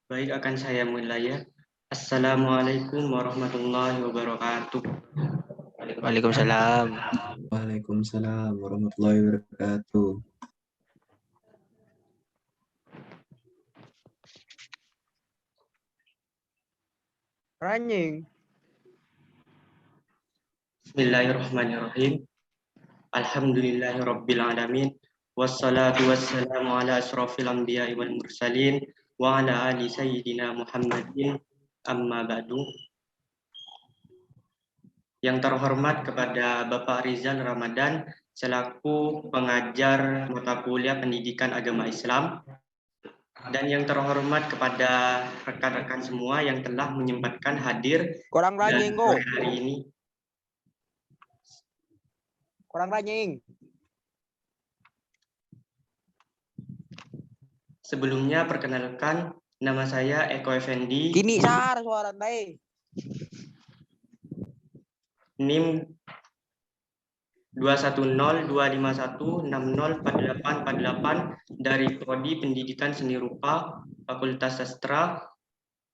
Baik, akan saya mulai ya. Assalamualaikum warahmatullahi wabarakatuh. Waalaikumsalam. Waalaikumsalam warahmatullahi wabarakatuh. Ranjing. Bismillahirrahmanirrahim. Alhamdulillahirabbil alamin. Wassalatu wassalamu ala asrofil anbiya'i wal mursalin wa ala ali sayyidina Muhammadin amma ba'du. Yang terhormat kepada Bapak Rizal Ramadan selaku pengajar mata kuliah Pendidikan Agama Islam, dan yang terhormat kepada rekan-rekan semua yang telah menyempatkan hadir Kurang ranjing kok. sore hari ini. Kurang ranjing. Sebelumnya perkenalkan, nama saya Eko Effendi. Kini sar suara baik. NIM 210-251-604848 dari Prodi Pendidikan Seni Rupa Fakultas Sastra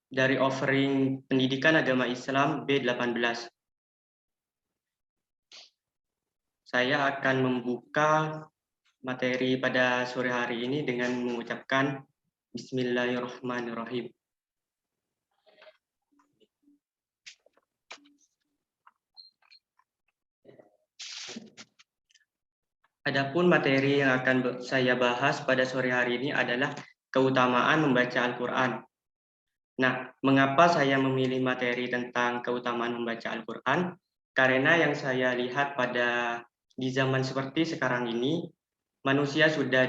dari offering Pendidikan Agama Islam B18. Saya akan membuka materi pada sore hari ini dengan mengucapkan Bismillahirrahmanirrahim. Adapun materi yang akan saya bahas pada sore hari ini adalah keutamaan membaca Al-Quran. Nah, mengapa saya memilih materi tentang keutamaan membaca Al-Quran? Karena yang saya lihat di zaman seperti sekarang ini, manusia sudah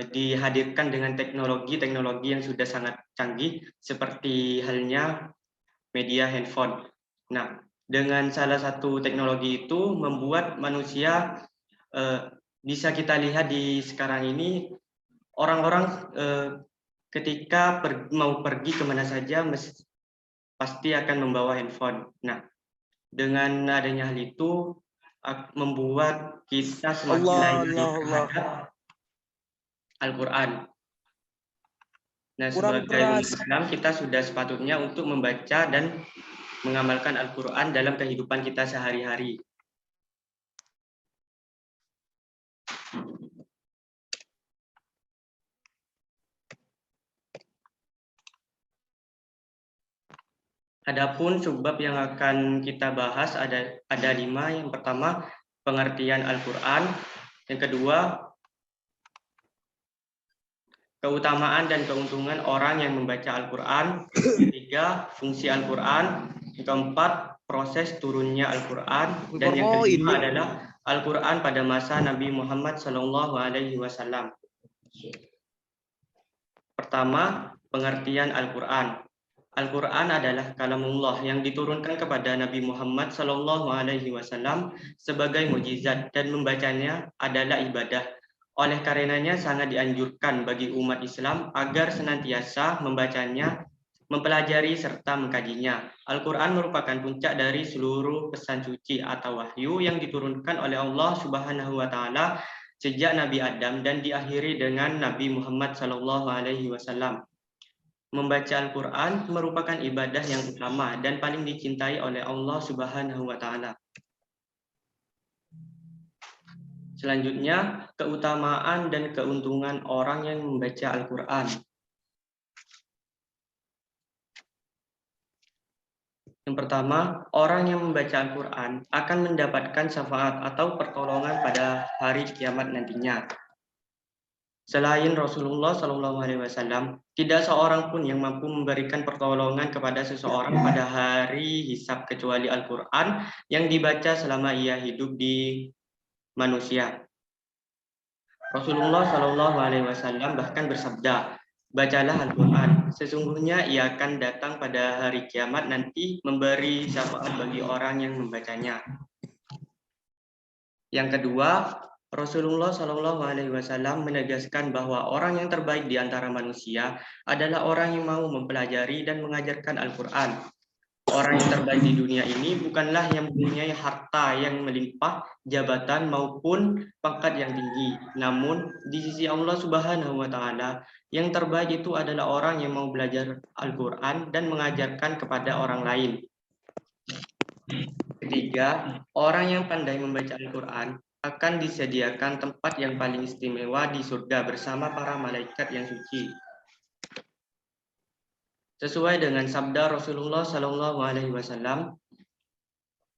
dihadirkan dengan teknologi yang sudah sangat canggih, seperti halnya media handphone. Nah, dengan salah satu teknologi itu membuat manusia bisa kita lihat di sekarang ini, orang-orang ketika mau pergi kemana saja pasti akan membawa handphone. Nah, dengan adanya hal itu membuat kita semakin lagi terhadap Al-Quran. Nah, sebagai umat Islam kita sudah sepatutnya untuk membaca dan mengamalkan Al-Quran dalam kehidupan kita sehari-hari. Adapun subbab yang akan kita bahas ada 5. Yang pertama, pengertian Al-Quran. Yang kedua, keutamaan dan keuntungan orang yang membaca Al-Quran. Yang ketiga, fungsi Al-Quran. Yang keempat, proses turunnya Al-Quran. Dan yang kelima adalah Al-Quran pada masa Nabi Muhammad SAW. Pertama, pengertian Al-Quran. Al-Quran adalah kalamullah yang diturunkan kepada Nabi Muhammad SAW sebagai mukjizat, dan membacanya adalah ibadah. Oleh karenanya sangat dianjurkan bagi umat Islam agar senantiasa membacanya, mempelajari serta mengkajinya. Al-Quran merupakan puncak dari seluruh pesan suci atau wahyu yang diturunkan oleh Allah Subhanahu wa Ta'ala sejak Nabi Adam dan diakhiri dengan Nabi Muhammad SAW. Membaca Al-Quran merupakan ibadah yang utama dan paling dicintai oleh Allah Subhanahu wa Ta'ala. Selanjutnya, keutamaan dan keuntungan orang yang membaca Al-Quran. Yang pertama, orang yang membaca Al-Quran akan mendapatkan syafaat atau pertolongan pada hari kiamat nantinya. Selain Rasulullah SAW, tidak seorang pun yang mampu memberikan pertolongan kepada seseorang pada hari hisab kecuali Al-Quran yang dibaca selama ia hidup di manusia. Rasulullah SAW bahkan bersabda, bacalah Al-Quran, sesungguhnya ia akan datang pada hari kiamat nanti memberi syafaat bagi orang yang membacanya. Yang kedua, Rasulullah SAW menegaskan bahwa orang yang terbaik di antara manusia adalah orang yang mau mempelajari dan mengajarkan Al-Quran. Orang yang terbaik di dunia ini bukanlah yang mempunyai harta yang melimpah, jabatan maupun pangkat yang tinggi. Namun di sisi Allah Subhanahu wa taala, yang terbaik itu adalah orang yang mau belajar Al-Qur'an dan mengajarkan kepada orang lain. Ketiga, orang yang pandai membaca Al-Qur'an akan disediakan tempat yang paling istimewa di surga bersama para malaikat yang suci. Sesuai dengan sabda Rasulullah Shallallahu Alaihi Wasallam,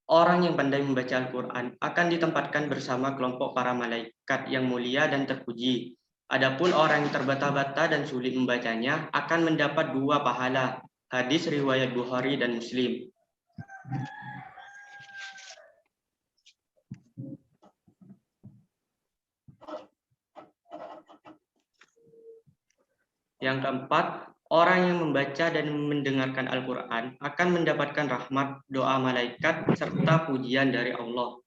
orang yang pandai membaca Al-Quran akan ditempatkan bersama kelompok para malaikat yang mulia dan terpuji. Adapun orang yang terbata-bata dan sulit membacanya akan mendapat 2 pahala. Hadis riwayat Bukhari dan Muslim. Yang keempat, orang yang membaca dan mendengarkan Al-Quran akan mendapatkan rahmat, doa malaikat, serta pujian dari Allah.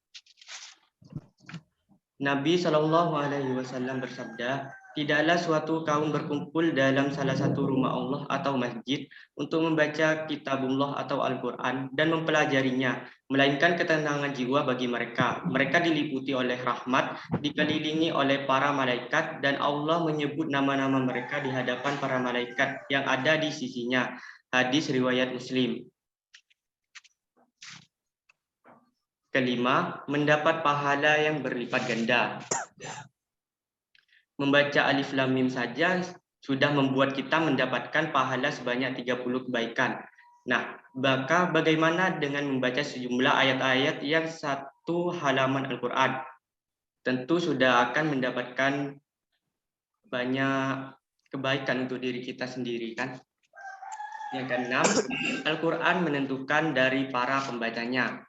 Nabi Shallallahu Alaihi Wasallam bersabda, tidaklah suatu kaum berkumpul dalam salah satu rumah Allah atau masjid untuk membaca kitabullah atau Al-Quran dan mempelajarinya, melainkan ketenangan jiwa bagi mereka. Mereka diliputi oleh rahmat, dikelilingi oleh para malaikat, dan Allah menyebut nama-nama mereka di hadapan para malaikat yang ada di sisinya. Hadis riwayat Muslim. Kelima, mendapat pahala yang berlipat ganda. Membaca Alif Lam Mim saja sudah membuat kita mendapatkan pahala sebanyak 30 kebaikan. Nah, maka bagaimana dengan membaca sejumlah ayat-ayat yang 1 halaman Al-Quran? Tentu sudah akan mendapatkan banyak kebaikan untuk diri kita sendiri, kan? Yang keenam, Al-Quran menentukan dari para pembacanya.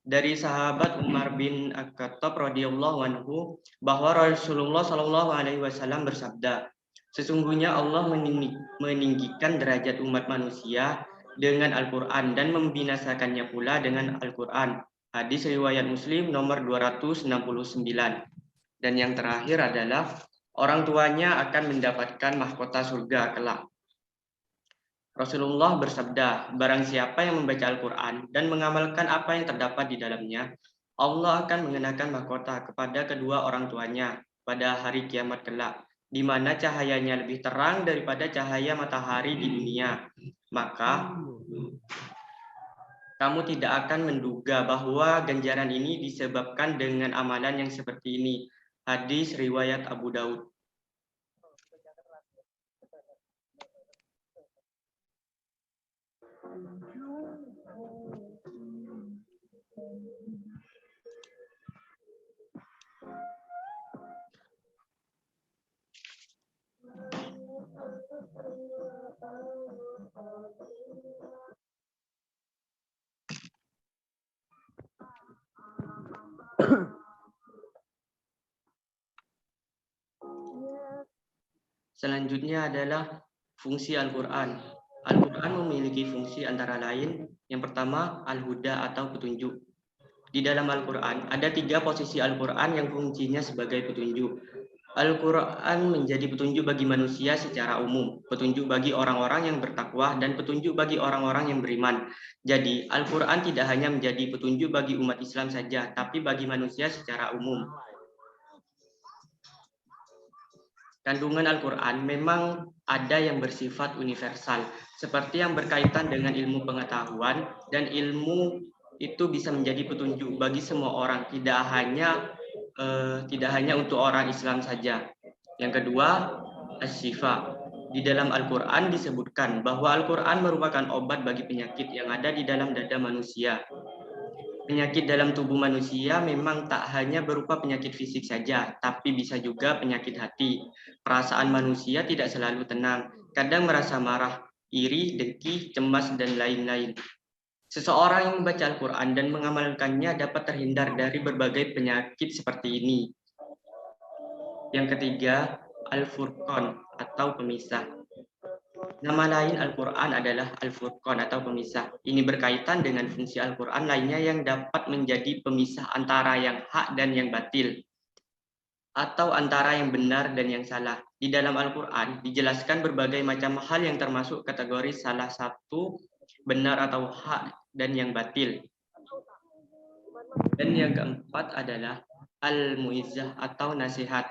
Dari sahabat Umar bin Khattab radhiyallahu anhu bahwa Rasulullah Shallallahu Alaihi Wasallam bersabda, sesungguhnya Allah meninggikan derajat umat manusia dengan Al-Quran dan membinasakannya pula dengan Al-Quran. Hadis riwayat Muslim nomor 269. Dan yang terakhir adalah orang tuanya akan mendapatkan mahkota surga kelak. Rasulullah bersabda, barang siapa yang membaca Al-Quran dan mengamalkan apa yang terdapat di dalamnya, Allah akan mengenakan mahkota kepada kedua orang tuanya pada hari kiamat kelak, di mana cahayanya lebih terang daripada cahaya matahari di dunia. Maka kamu tidak akan menduga bahwa ganjaran ini disebabkan dengan amalan yang seperti ini. Hadis riwayat Abu Daud. Selanjutnya adalah fungsi Al-Quran. Al-Quran memiliki fungsi antara lain, yang pertama Al-Huda atau petunjuk. Di dalam Al-Quran ada 3 posisi Al-Quran yang fungsinya sebagai petunjuk. Al-Quran menjadi petunjuk bagi manusia secara umum, petunjuk bagi orang-orang yang bertakwa, dan petunjuk bagi orang-orang yang beriman. Jadi, Al-Quran tidak hanya menjadi petunjuk bagi umat Islam saja, tapi bagi manusia secara umum. Kandungan Al-Quran memang ada yang bersifat universal, seperti yang berkaitan dengan ilmu pengetahuan, dan ilmu itu bisa menjadi petunjuk bagi semua orang, tidak hanya untuk orang Islam saja. Yang kedua, as-syifa. Di dalam Al-Quran disebutkan bahwa Al-Quran merupakan obat bagi penyakit yang ada di dalam dada manusia. Penyakit dalam tubuh manusia memang tak hanya berupa penyakit fisik saja, tapi bisa juga penyakit hati. Perasaan manusia tidak selalu tenang, kadang merasa marah, iri, dengki, cemas, dan lain-lain. Seseorang yang membaca Al-Quran dan mengamalkannya dapat terhindar dari berbagai penyakit seperti ini. Yang ketiga, Al-Furqan atau pemisah. Nama lain Al-Quran adalah Al-Furqan atau pemisah. Ini berkaitan dengan fungsi Al-Quran lainnya yang dapat menjadi pemisah antara yang hak dan yang batil, atau antara yang benar dan yang salah. Di dalam Al-Quran dijelaskan berbagai macam hal yang termasuk kategori salah satu benar atau hak, dan yang batil. Dan yang keempat adalah al-mu'izzah atau nasihat.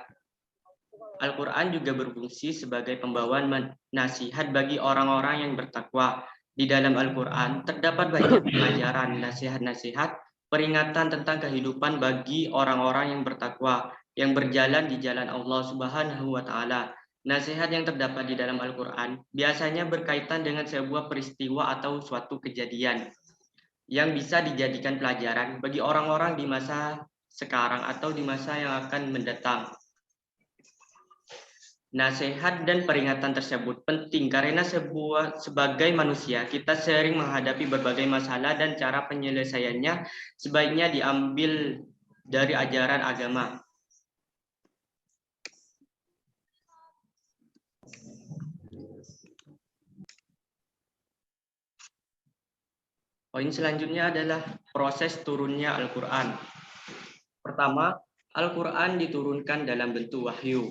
Al-Quran juga berfungsi sebagai pembawaan nasihat bagi orang-orang yang bertakwa. Di dalam Al-Quran terdapat banyak pelajaran, nasihat-nasihat, peringatan tentang kehidupan bagi orang-orang yang bertakwa, yang berjalan di jalan Allah Subhanahu wa Ta'ala. Nasihat yang terdapat di dalam Al-Quran biasanya berkaitan dengan sebuah peristiwa atau suatu kejadian yang bisa dijadikan pelajaran bagi orang-orang di masa sekarang atau di masa yang akan mendatang. Nasihat dan peringatan tersebut penting karena sebagai manusia kita sering menghadapi berbagai masalah dan cara penyelesaiannya sebaiknya diambil dari ajaran agama. Poin selanjutnya adalah proses turunnya Al-Quran. Pertama, Al-Quran diturunkan dalam bentuk wahyu.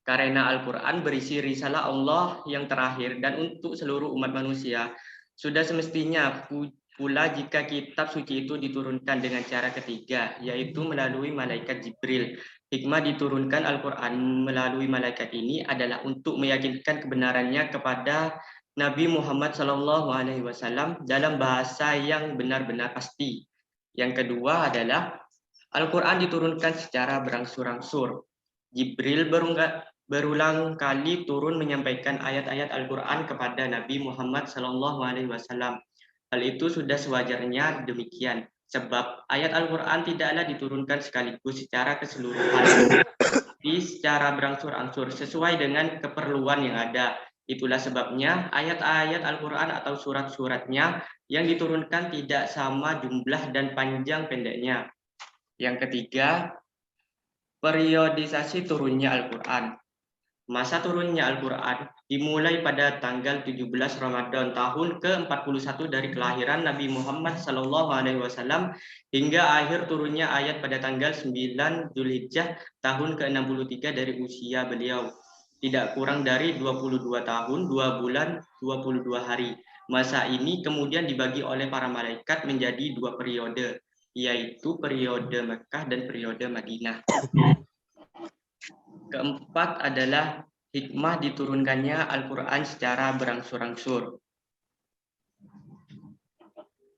Karena Al-Quran berisi risalah Allah yang terakhir dan untuk seluruh umat manusia, sudah semestinya pula jika kitab suci itu diturunkan dengan cara ketiga, yaitu melalui malaikat Jibril. Hikmah diturunkan Al-Quran melalui malaikat ini adalah untuk meyakinkan kebenarannya kepada Nabi Muhammad SAW dalam bahasa yang benar-benar pasti. Yang kedua adalah Al-Quran diturunkan secara berangsur-angsur. Jibril berulang kali turun menyampaikan ayat-ayat Al-Quran kepada Nabi Muhammad SAW. Hal itu sudah sewajarnya demikian, sebab ayat Al-Quran tidaklah diturunkan sekaligus secara keseluruhan, tapi secara berangsur-angsur sesuai dengan keperluan yang ada. Itulah sebabnya ayat-ayat Al-Quran atau surat-suratnya yang diturunkan tidak sama jumlah dan panjang pendeknya. Yang ketiga, periodisasi turunnya Al-Quran. Masa turunnya Al-Quran dimulai pada tanggal 17 Ramadan tahun ke-41 dari kelahiran Nabi Muhammad SAW hingga akhir turunnya ayat pada tanggal 9 Zulhijjah tahun ke-63 dari usia beliau. Tidak kurang dari 22 tahun, 2 bulan, 22 hari. Masa ini kemudian dibagi oleh para malaikat menjadi dua periode, yaitu periode Mekah dan periode Madinah. Keempat adalah hikmah diturunkannya Al-Quran secara berangsur-angsur.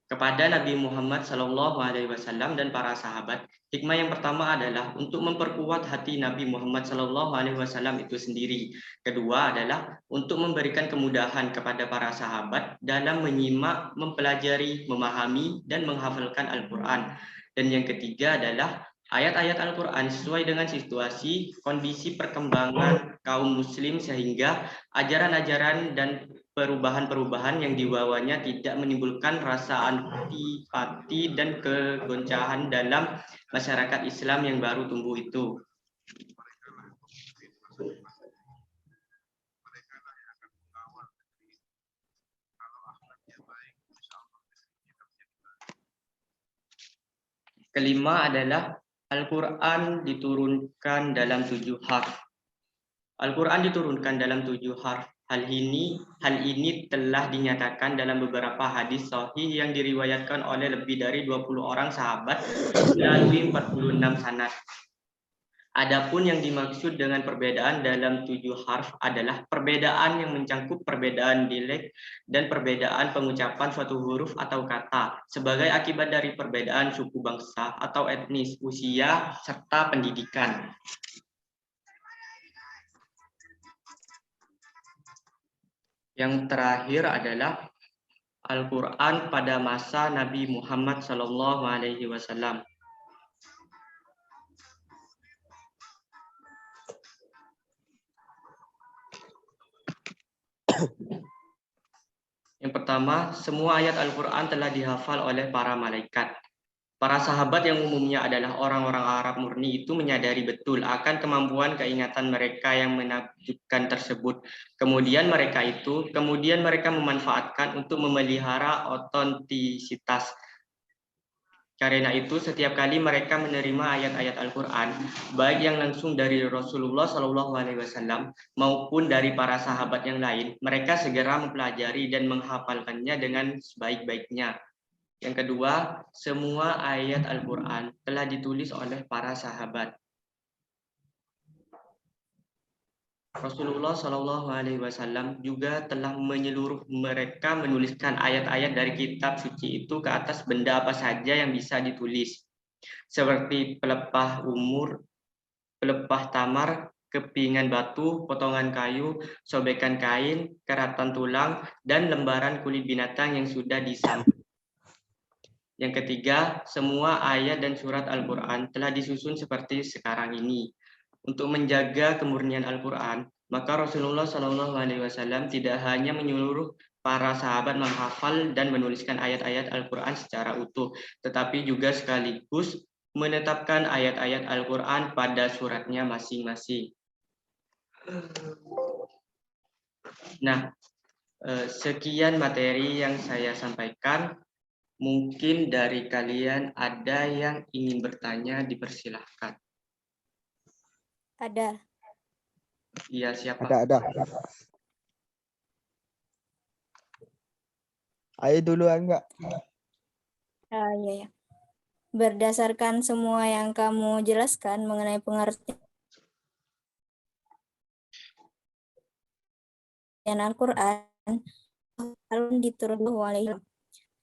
Kepada Nabi Muhammad SAW dan para sahabat, hikmah yang pertama adalah untuk memperkuat hati Nabi Muhammad SAW itu sendiri. Kedua adalah untuk memberikan kemudahan kepada para sahabat dalam menyimak, mempelajari, memahami, dan menghafalkan Al-Quran. Dan yang ketiga adalah ayat-ayat Al-Quran sesuai dengan situasi, kondisi perkembangan kaum muslim sehingga ajaran-ajaran dan perubahan-perubahan yang dibawanya tidak menimbulkan rasa antipati dan kegoncangan dalam masyarakat Islam yang baru tumbuh itu. Kelima adalah Al-Quran diturunkan dalam 7 harf. Al-Quran diturunkan dalam 7 harf. Hal ini telah dinyatakan dalam beberapa hadis sahih yang diriwayatkan oleh lebih dari 20 orang sahabat melalui 46 sanad. Adapun yang dimaksud dengan perbedaan dalam 7 harf adalah perbedaan yang mencangkup perbedaan dialek dan perbedaan pengucapan suatu huruf atau kata sebagai akibat dari perbedaan suku bangsa atau etnis, usia, serta pendidikan. Yang terakhir adalah Al-Quran pada masa Nabi Muhammad SAW. Yang pertama, semua ayat Al-Quran telah dihafal oleh para malaikat. Para sahabat yang umumnya adalah orang-orang Arab murni itu menyadari betul akan kemampuan keingatan mereka yang menakjubkan tersebut. Kemudian mereka memanfaatkan untuk memelihara otentisitas Karena itu, setiap kali mereka menerima ayat-ayat Al-Quran, baik yang langsung dari Rasulullah SAW maupun dari para sahabat yang lain, mereka segera mempelajari dan menghafalkannya dengan sebaik-baiknya. Yang kedua, semua ayat Al-Quran telah ditulis oleh para sahabat. Rasulullah SAW juga telah menyeluruh mereka menuliskan ayat-ayat dari kitab suci itu ke atas benda apa saja yang bisa ditulis, seperti pelepah umur, pelepah tamar, kepingan batu, potongan kayu, sobekan kain, keratan tulang, dan lembaran kulit binatang yang sudah disambung. Yang ketiga, semua ayat dan surat Al-Quran telah disusun seperti sekarang ini. Untuk menjaga kemurnian Al-Quran, maka Rasulullah SAW tidak hanya menyuruh para sahabat menghafal dan menuliskan ayat-ayat Al-Quran secara utuh, tetapi juga sekaligus menetapkan ayat-ayat Al-Quran pada suratnya masing-masing. Nah, sekian materi yang saya sampaikan. Mungkin dari kalian ada yang ingin bertanya, dipersilahkan. Ada. Iya, siapa? Ada. Ayo duluan enggak? Iya. Berdasarkan semua yang kamu jelaskan mengenai pengertian Al-Quran,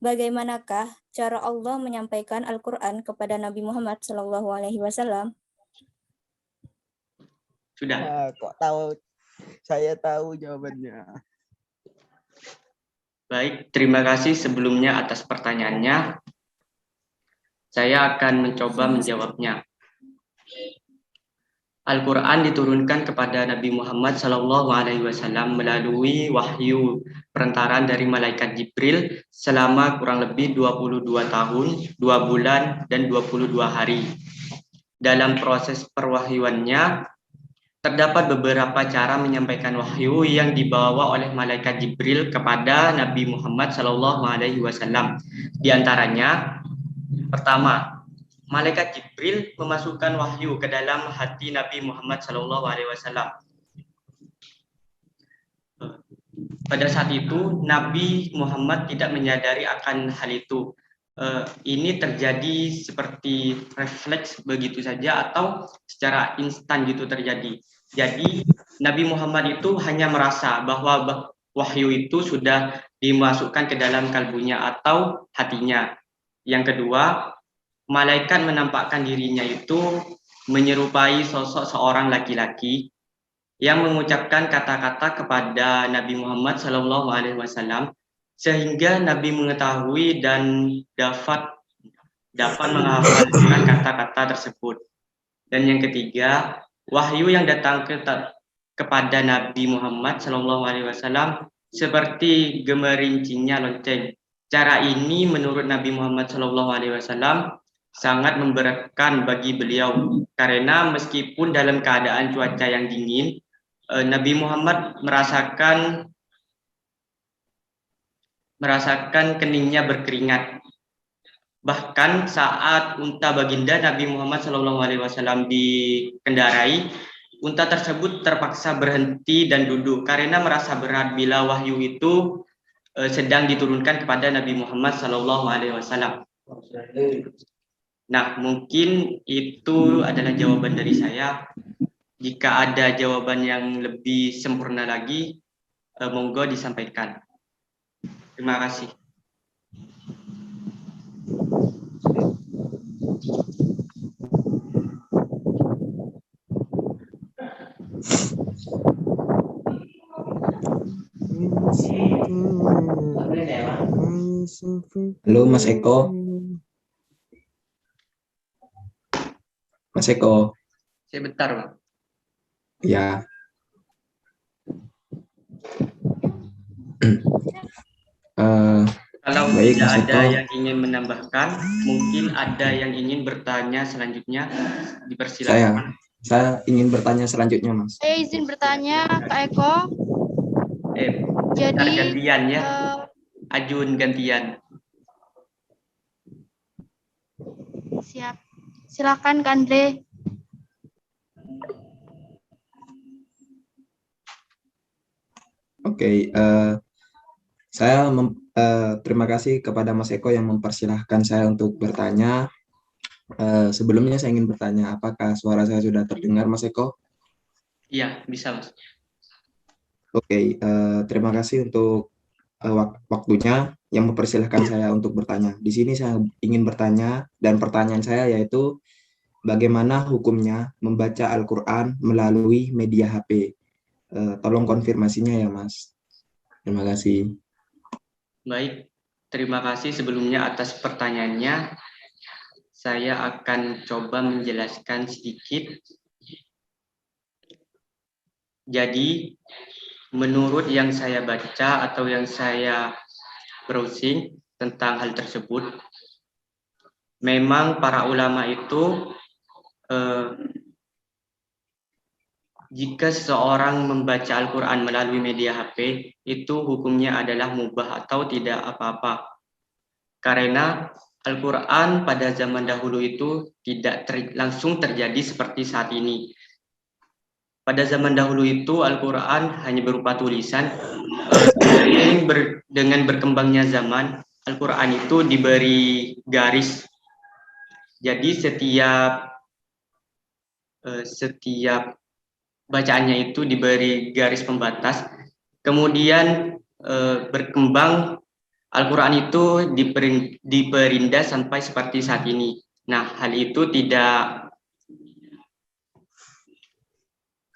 bagaimanakah cara Allah menyampaikan Al-Quran kepada Nabi Muhammad SAW? Sudah. Kok tahu? Saya tahu jawabannya. Baik, terima kasih sebelumnya atas pertanyaannya. Saya akan mencoba menjawabnya. Al-Quran diturunkan kepada Nabi Muhammad SAW melalui wahyu perantaraan dari malaikat Jibril selama kurang lebih 22 tahun, 2 bulan, dan 22 hari. Dalam proses perwahyuannya, terdapat beberapa cara menyampaikan wahyu yang dibawa oleh malaikat Jibril kepada Nabi Muhammad SAW. Di antaranya, pertama, malaikat Jibril memasukkan wahyu ke dalam hati Nabi Muhammad SAW. Pada saat itu, Nabi Muhammad tidak menyadari akan hal itu. Ini terjadi seperti refleks begitu saja atau secara instan gitu terjadi. Jadi Nabi Muhammad itu hanya merasa bahwa wahyu itu sudah dimasukkan ke dalam kalbunya atau hatinya. Yang kedua, malaikat menampakkan dirinya itu menyerupai sosok seorang laki-laki yang mengucapkan kata-kata kepada Nabi Muhammad SAW, sehingga Nabi mengetahui dan dapat menghafalkan kata-kata tersebut. Dan yang ketiga, wahyu yang datang kepada Nabi Muhammad SAW seperti gemerincinya lonceng. Cara ini menurut Nabi Muhammad SAW sangat memberatkan bagi beliau, karena meskipun dalam keadaan cuaca yang dingin, Nabi Muhammad merasakan keningnya berkeringat. Bahkan saat unta baginda Nabi Muhammad SAW dikendarai, unta tersebut terpaksa berhenti dan duduk karena merasa berat bila wahyu itu sedang diturunkan kepada Nabi Muhammad SAW. Nah, mungkin itu adalah jawaban dari saya. Jika ada jawaban yang lebih sempurna lagi, monggo disampaikan. Terima kasih. Halo Mas Eko. Mas Eko. Sebentar, Pak. Ya. Kalau Baik, tidak Mas ada Eko. yang ingin menambahkan, mungkin ada yang ingin bertanya selanjutnya, dipersilakan. Saya ingin bertanya selanjutnya, Mas. Saya izin bertanya, Kak Eko. Jadi gantian ya, eh, Ajun gantian. Siap. Silakan Kak Andre. Oke, terima kasih kepada Mas Eko yang mempersilahkan saya untuk bertanya. Sebelumnya saya ingin bertanya, apakah suara saya sudah terdengar, Mas Eko? Iya, bisa Mas. Oke, terima kasih untuk waktunya yang mempersilahkan saya untuk bertanya. Di sini saya ingin bertanya, dan pertanyaan saya yaitu, bagaimana hukumnya membaca Al-Quran melalui media HP? Tolong konfirmasinya ya, Mas. Terima kasih. Baik, terima kasih sebelumnya atas pertanyaannya. Saya akan coba menjelaskan sedikit. Jadi, menurut yang saya baca atau yang saya browsing tentang hal tersebut, memang para ulama itu jika seseorang membaca Al-Quran melalui media HP, itu hukumnya adalah mubah atau tidak apa-apa. Karena Al-Quran pada zaman dahulu itu tidak langsung terjadi seperti saat ini. Pada zaman dahulu itu Al-Quran hanya berupa tulisan. Dengan berkembangnya zaman, Al-Quran itu diberi garis. Jadi setiap bacaannya itu diberi garis pembatas. Kemudian berkembang Al-Quran itu diperindah sampai seperti saat ini. Nah, hal itu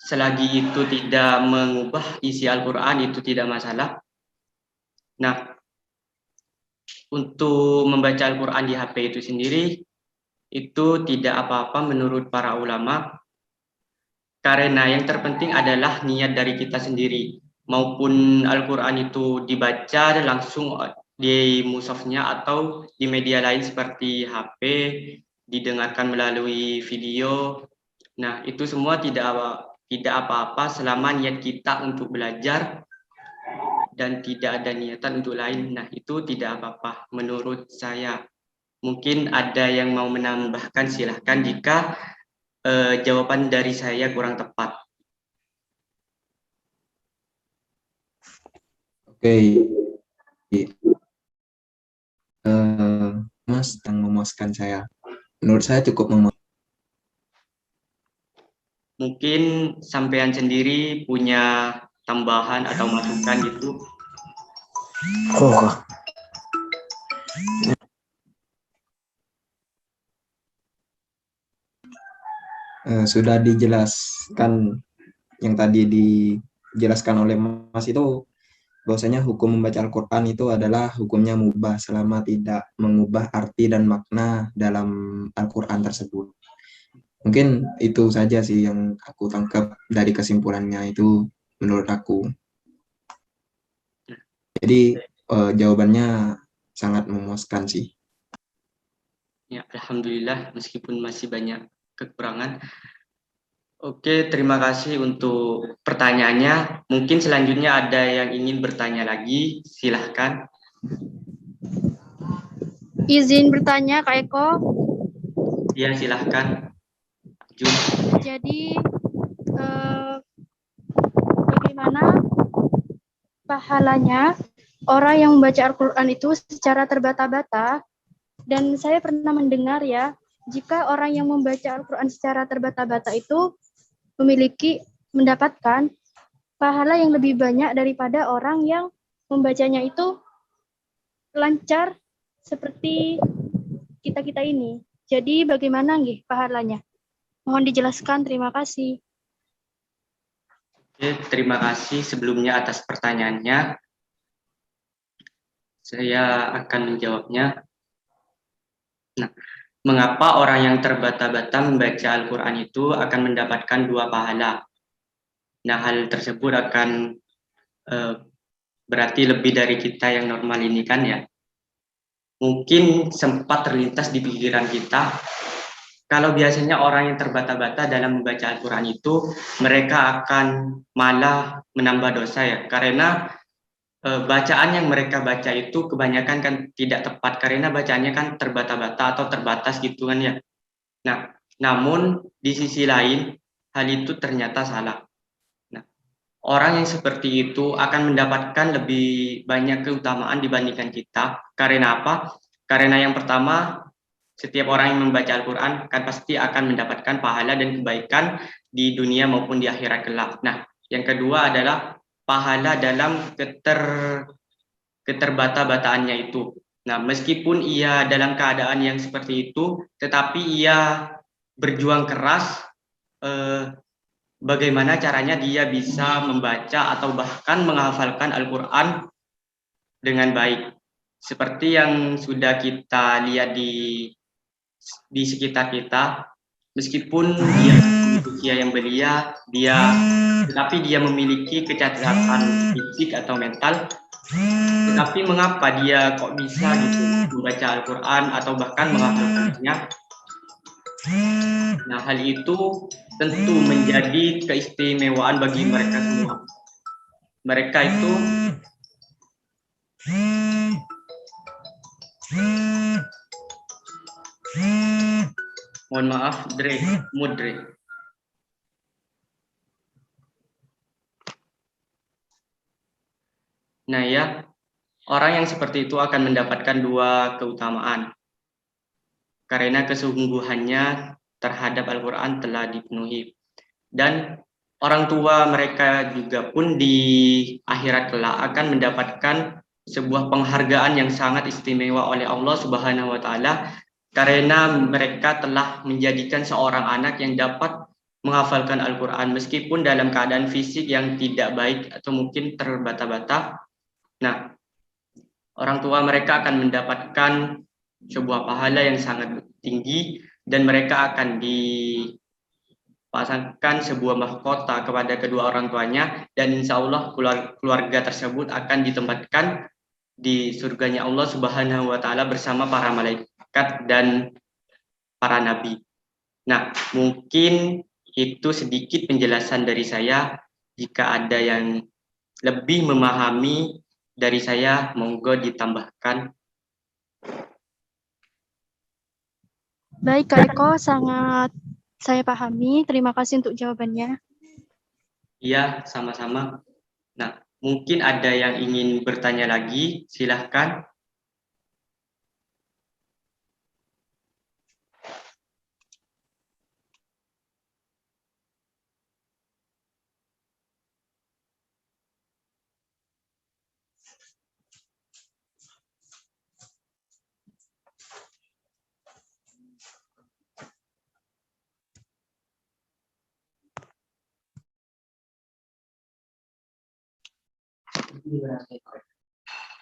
selagi itu tidak mengubah isi Al-Quran, itu tidak masalah. Nah, untuk membaca Al-Quran di HP itu sendiri, itu tidak apa-apa menurut para ulama, karena yang terpenting adalah niat dari kita sendiri. Maupun Al-Quran itu dibaca langsung di mushafnya atau di media lain seperti HP, didengarkan melalui video. Nah, itu semua tidak apa-apa selama niat kita untuk belajar dan tidak ada niatan untuk lain. Nah, itu tidak apa-apa menurut saya. Mungkin ada yang mau menambahkan, silahkan jika jawaban dari saya kurang tepat. Oke, Mas yang memuaskan saya. Menurut saya cukup memuaskan. Mungkin sampean sendiri punya tambahan atau masukan gitu. Sudah dijelaskan yang tadi dijelaskan oleh Mas itu, bahwasanya hukum membaca Al-Quran itu adalah hukumnya mubah selama tidak mengubah arti dan makna dalam Al-Quran tersebut. Mungkin itu saja sih yang aku tangkap dari kesimpulannya itu menurut aku. Jadi jawabannya sangat memuaskan sih. Ya, alhamdulillah meskipun masih banyak kekurangan. Oke, terima kasih untuk pertanyaannya. Mungkin selanjutnya ada yang ingin bertanya lagi, silahkan. Izin bertanya Kak Eko. Ya, silahkan. Jun. Jadi bagaimana pahalanya orang yang membaca Al-Quran itu secara terbata-bata? Dan saya pernah mendengar ya, jika orang yang membaca Al-Quran secara terbata-bata itu mendapatkan pahala yang lebih banyak daripada orang yang membacanya itu lancar seperti kita-kita ini. Jadi bagaimana nggih pahalanya? Mohon dijelaskan, terima kasih. Oke, terima kasih sebelumnya atas pertanyaannya. Saya akan menjawabnya. Nah, mengapa orang yang terbata-bata membaca Al-Quran itu akan mendapatkan 2 pahala? Nah, hal tersebut akan berarti lebih dari kita yang normal ini kan ya. Mungkin sempat terlintas di pikiran kita, kalau biasanya orang yang terbata-bata dalam membaca Al-Quran itu, mereka akan malah menambah dosa ya. Karena bacaan yang mereka baca itu kebanyakan kan tidak tepat karena bacaannya kan terbata-bata atau terbatas gitu kan ya. Nah, namun di sisi lain hal itu ternyata salah. Nah, orang yang seperti itu akan mendapatkan lebih banyak keutamaan dibandingkan kita. Karena apa? Karena yang pertama, setiap orang yang membaca Al-Quran kan pasti akan mendapatkan pahala dan kebaikan di dunia maupun di akhirat kelak. Nah, yang kedua adalah pahala dalam keterbata-bataannya itu. Nah, meskipun ia dalam keadaan yang seperti itu, tetapi ia berjuang keras bagaimana caranya dia bisa membaca atau bahkan menghafalkan Al-Quran dengan baik. Seperti yang sudah kita lihat di sekitar kita, meskipun dia usia yang belia, tetapi dia memiliki kecacatan fisik atau mental, tetapi mengapa dia kok bisa gitu membaca Al-Quran atau bahkan menghafalkannya? Nah, hal itu tentu menjadi keistimewaan bagi mereka semua. Mereka itu mohon maaf, Mudre. Nah ya, orang yang seperti itu akan mendapatkan dua keutamaan. Karena kesungguhannya terhadap Al-Quran telah dipenuhi. Dan orang tua mereka juga pun di akhirat kelak akan mendapatkan sebuah penghargaan yang sangat istimewa oleh Allah Subhanahu wa Ta'ala, karena mereka telah menjadikan seorang anak yang dapat menghafalkan Al-Quran meskipun dalam keadaan fisik yang tidak baik atau mungkin terbata-bata. Nah, orang tua mereka akan mendapatkan sebuah pahala yang sangat tinggi dan mereka akan dipasangkan sebuah mahkota kepada kedua orang tuanya, dan insya Allah keluarga tersebut akan ditempatkan di surganya Allah Subhanahu wa Ta'ala bersama para malaikat dan para nabi. Nah, mungkin itu sedikit penjelasan dari saya. Jika ada yang lebih memahami dari saya, monggo ditambahkan. Baik, Kak Eko, sangat saya pahami. Terima kasih untuk jawabannya. Iya, sama-sama. Nah, mungkin ada yang ingin bertanya lagi, silahkan.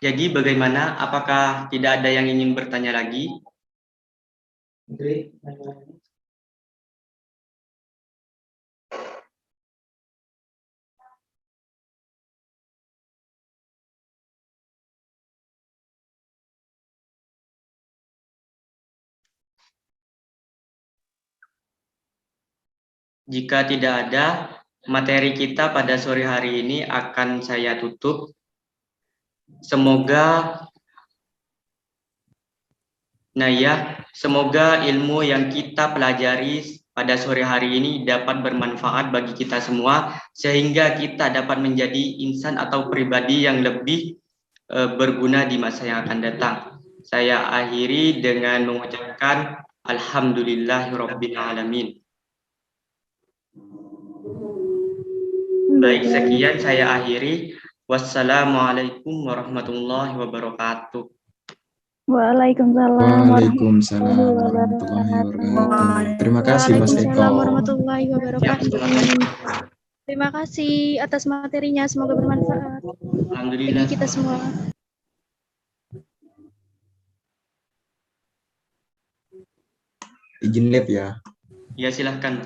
Jadi bagaimana? Apakah tidak ada yang ingin bertanya lagi? Jika tidak ada, materi kita pada sore hari ini akan saya tutup. Semoga ilmu yang kita pelajari pada sore hari ini dapat bermanfaat bagi kita semua, sehingga kita dapat menjadi insan atau pribadi yang lebih berguna di masa yang akan datang. Saya akhiri dengan mengucapkan Alhamdulillahirabbil alamin. Baik, sekian saya akhiri. Wassalamualaikum warahmatullahi wabarakatuh. Waalaikumsalam warahmatullahi wabarakatuh. Terima kasih Mas Eko. Waalaikumsalam warahmatullahi wabarakatuh. Terima kasih. Terima kasih atas materinya. Semoga bermanfaat Alhamdulillah. bagi kita semua. Izin live ya. Ya, silahkan.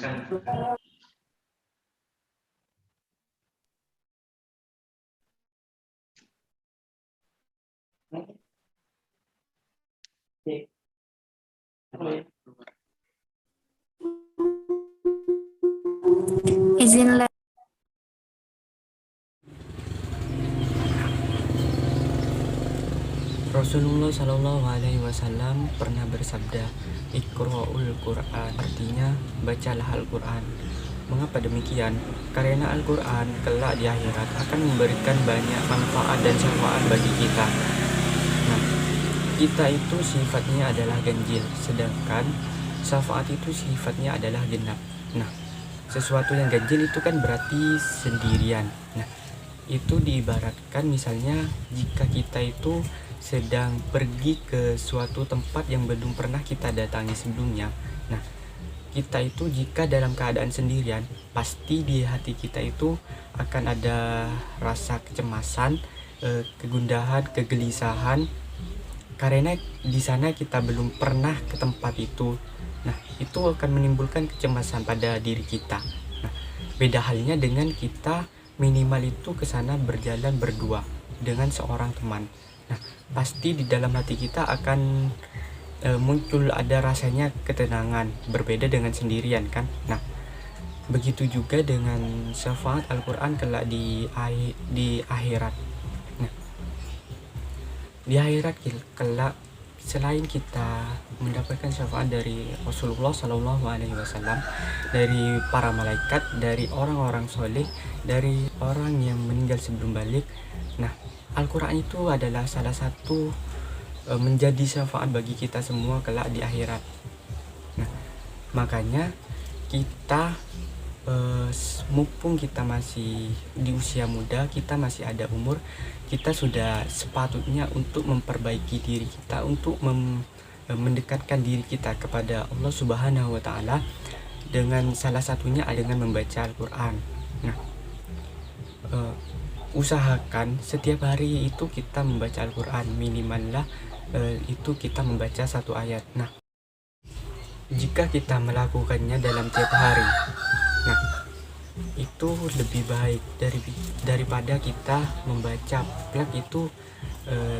Izin Rasulullah Shallallahu Alaihi Wasallam pernah bersabda, "Iqra'ul Quran", artinya bacalah Al-Quran. Mengapa demikian? Karena Al-Quran kelak di akhirat akan memberikan banyak manfaat dan syafaat bagi kita. Nah, kita itu sifatnya adalah ganjil, sedangkan syafaat itu sifatnya adalah genap. Nah, sesuatu yang ganjil itu kan berarti sendirian. Nah, itu diibaratkan misalnya jika kita itu sedang pergi ke suatu tempat yang belum pernah kita datangi sebelumnya. Nah, kita itu jika dalam keadaan sendirian, pasti di hati kita itu akan ada rasa kecemasan, kegundahan, kegelisahan, karena di sana kita belum pernah ke tempat itu. Nah, itu akan menimbulkan kecemasan pada diri kita. Nah, beda halnya dengan kita minimal itu ke sana berjalan berdua dengan seorang teman. Nah, pasti di dalam hati kita akan muncul ada rasanya ketenangan, berbeda dengan sendirian kan. Nah, begitu juga dengan syafaat Al-Quran kelak di akhirat. Nah, di akhirat kelak selain kita mendapatkan syafaat dari Rasulullah Shallallahu Alaihi Wasallam, dari para malaikat, dari orang-orang soleh, dari orang yang meninggal sebelum balik. Nah, Al-Quran itu adalah salah satu menjadi syafaat bagi kita semua kelak di akhirat. Nah, makanya kita mumpung kita masih di usia muda, kita masih ada umur, kita sudah sepatutnya untuk memperbaiki diri kita, untuk mendekatkan diri kita kepada Allah Subhanahu wa Ta'ala, dengan salah satunya dengan membaca Al-Quran. Nah, usahakan setiap hari itu kita membaca Al-Quran, minimal lah itu kita membaca 1 ayat. Nah, jika kita melakukannya dalam tiap hari, nah itu lebih baik daripada kita membaca plak itu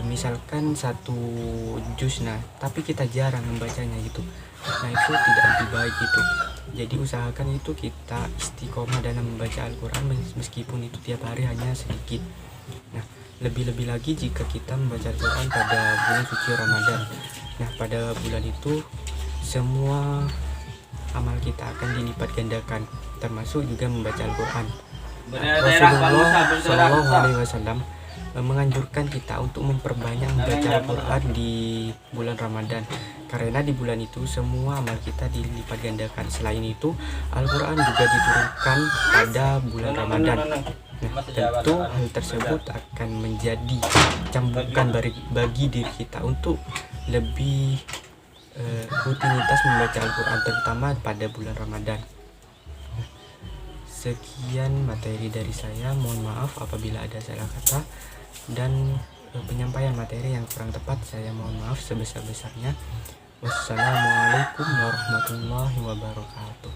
misalkan 1 juz, nah tapi kita jarang membacanya gitu. Nah, itu tidak lebih baik itu. Jadi usahakan itu kita istiqomah dalam membaca Al-Quran meskipun itu tiap hari hanya sedikit. Nah, lebih-lebih lagi jika kita membaca Al-Quran pada bulan suci Ramadan. Nah, pada bulan itu semua amal kita akan dilipat gandakan, termasuk juga membaca Al-Quran. Rasulullah Shallallahu Alaihi Wasallam menganjurkan kita untuk memperbanyak membaca Al-Quran di bulan Ramadan, karena di bulan itu semua amal kita dilipat gandakan. Selain itu, Al-Quran juga diturunkan pada bulan Ramadan. Nah, tentu hal tersebut akan menjadi cambukan bagi diri kita untuk lebih rutinitas membaca Al-Quran, terutama pada bulan Ramadan. Sekian materi dari saya, mohon maaf apabila ada salah kata dan penyampaian materi yang kurang tepat, saya mohon maaf sebesar-besarnya. Wassalamualaikum warahmatullahi wabarakatuh.